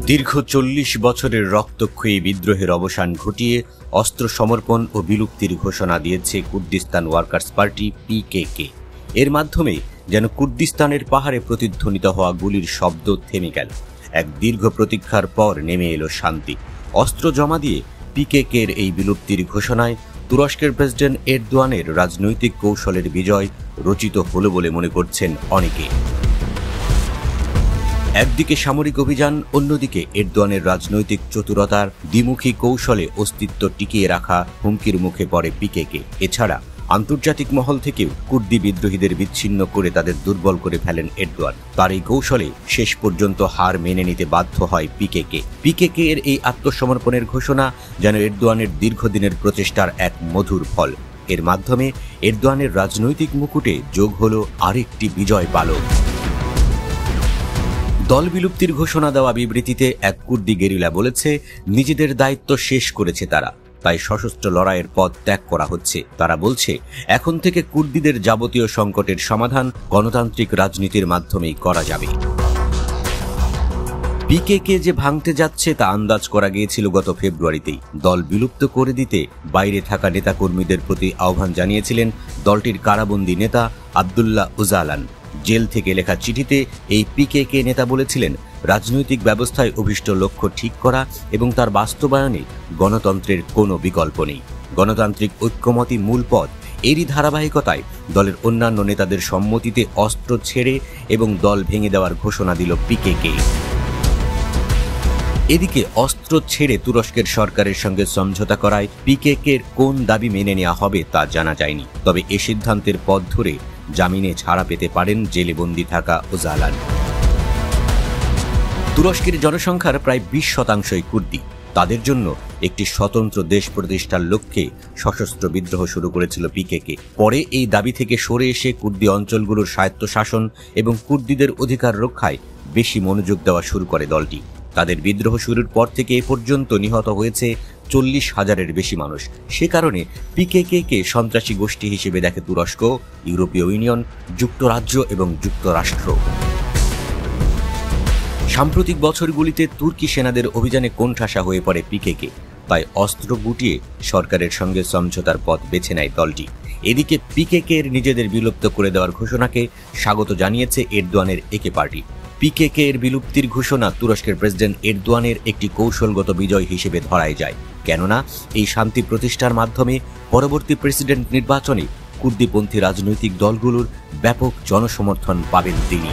দীর্ঘ ৪০ বছরের রক্তক্ষয়ী বিদ্রোহের অবসান ঘটিয়ে অস্ত্র সমর্পণ ও বিলুপ্তির ঘোষণা দিয়েছে কুর্দিস্তান ওয়ার্কার্স পার্টি পিকেকে। এর মাধ্যমে যেন কুর্দিস্তানের পাহাড়ে প্রতিধ্বনিত হওয়া গুলির শব্দ থেমে গেল। এক দীর্ঘ প্রতীক্ষার পর নেমে এলো শান্তি। অস্ত্র জমা দিয়ে পিকেকের এই বিলুপ্তির ঘোষণায় তুরস্কের প্রেসিডেন্ট এরদোয়ানের রাজনৈতিক কৌশলের বিজয় রচিত হলো বলে মনে করছেন অনেকে। একদিকে সামরিক অভিযান, অন্যদিকে এরদোয়ানের রাজনৈতিক চতুরতার দ্বিমুখী কৌশলে অস্তিত্ব টিকিয়ে রাখা হুমকির মুখে পড়ে পিকেকে। এছাড়া আন্তর্জাতিক মহল থেকেও কুর্দি বিদ্রোহীদের বিচ্ছিন্ন করে তাদের দুর্বল করে ফেলেন এরদোয়ান। তার এই কৌশলে শেষ পর্যন্ত হার মেনে নিতে বাধ্য হয় পিকেকে। পিকেকে এর এই আত্মসমর্পণের ঘোষণা যেন এরদোয়ানের দীর্ঘদিনের প্রচেষ্টার এক মধুর ফল। এর মাধ্যমে এরদোয়ানের রাজনৈতিক মুকুটে যোগ হলো আরেকটি বিজয় পালক। দল বিলুপ্তির ঘোষণা দেওয়া বিবৃতিতে এক কুর্দি গেরিলা বলেছে, নিজেদের দায়িত্ব শেষ করেছে তারা, তাই সশস্ত্র লড়াইয়ের পথ ত্যাগ করা হচ্ছে। তারা বলছে, এখন থেকে কুর্দিদের যাবতীয় সংকটের সমাধান গণতান্ত্রিক রাজনীতির মাধ্যমেই করা যাবে। পিকেকে যে ভাঙতে যাচ্ছে তা আন্দাজ করা গিয়েছিল গত ফেব্রুয়ারিতেই। দল বিলুপ্ত করে দিতে বাইরে থাকা নেতাকর্মীদের প্রতি আহ্বান জানিয়েছিলেন দলটির কারাবন্দী নেতা আবদুল্লাহ ওজালান। জেল থেকে লেখা চিঠিতে এই পিকেকে নেতা বলেছিলেন, রাজনৈতিক ব্যবস্থায় অভীষ্ট লক্ষ্য ঠিক করা এবং তার বাস্তবায়নে গণতন্ত্রের কোনো বিকল্প নেই। গণতান্ত্রিক ঐক্যমতই মূল পথ। এরই ধারাবাহিকতায় দলের অন্যান্য নেতাদের সম্মতিতে অস্ত্র ছেড়ে এবং দল ভেঙে দেওয়ার ঘোষণা দিল পিকেকে। এদিকে অস্ত্র ছেড়ে তুরস্কের সরকারের সঙ্গে সমঝোতা করায় পিকেকের কোন দাবি মেনে নেওয়া হবে তা জানা যায়নি। তবে এ সিদ্ধান্তের পথ ধরে জামিনে ছাড়া পেতে পারেন জেলে বন্দী থাকা ওজালান। তুরস্কের জনসংখ্যার প্রায় ২০% কুর্দি। তাদের জন্য একটি স্বতন্ত্র দেশ প্রতিষ্ঠার লক্ষ্যে সশস্ত্র বিদ্রোহ শুরু করেছিল পিকেকে। পরে এই দাবি থেকে সরে এসে কুর্দি অঞ্চলগুলোর স্বায়ত্তশাসন এবং কুর্দিদের অধিকার রক্ষায় বেশি মনোযোগ দেওয়া শুরু করে দলটি। তাদের বিদ্রোহ শুরুর পর থেকে এ পর্যন্ত নিহত হয়েছে ৪০,০০০-এর বেশি মানুষ। সে কারণে পিকেকে সন্ত্রাসী গোষ্ঠী হিসেবে দেখে তুরস্ক, ইউরোপীয় ইউনিয়ন, যুক্তরাজ্য এবং যুক্তরাষ্ট্র। সাম্প্রতিক বছরগুলিতে তুর্কি সেনাদের অভিযানে কোণঠাসা হয়ে পড়ে পিকেকে, তাই অস্ত্র গুটিয়ে সরকারের সঙ্গে সমঝোতার পথ বেছে নেয় দলটি। এদিকে পিকেকের নিজেদের বিলুপ্ত করে দেওয়ার ঘোষণাকে স্বাগত জানিয়েছে এরদোয়ানের একে পার্টি। পিকেকে এর বিলুপ্তির ঘোষণা তুরস্কের প্রেসিডেন্ট এরদোয়ানের একটি কৌশলগত বিজয় হিসেবে ধরাই যায়, কেননা এই শান্তি প্রতিষ্ঠার মাধ্যমে পরবর্তী প্রেসিডেন্ট নির্বাচনে কুর্দিপন্থী রাজনৈতিক দলগুলোর ব্যাপক জনসমর্থন পাবেন তিনি।